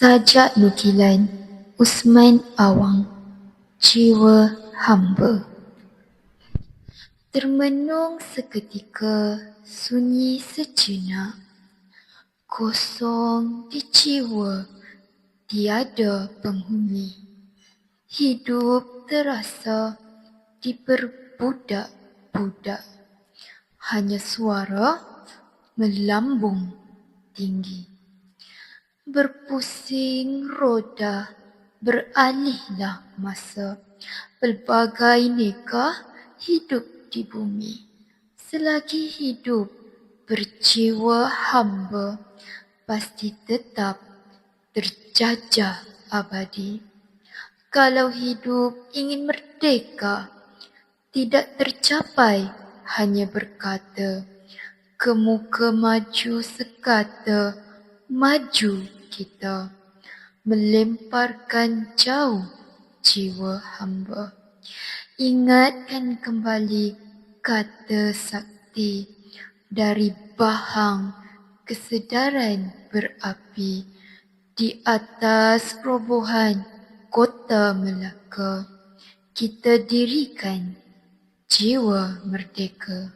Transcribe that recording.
Sajak nukilan Usman Awang, Jiwa Hamba. Termenung seketika, sunyi sejenak, kosong di jiwa, tiada penghuni. Hidup terasa diperbudak-budak, hanya suara melambung tinggi. Berpusing roda, beralihlah masa, pelbagai neka hidup di bumi. Selagi hidup berjiwa hamba, pasti tetap terjajah abadi. Kalau hidup ingin merdeka, tidak tercapai hanya berkata, kemuka maju sekata, maju kita, melemparkan jauh jiwa hamba. Ingatkan kembali kata sakti, dari bahang kesedaran berapi, di atas robohan kota Melaka, kita dirikan jiwa merdeka.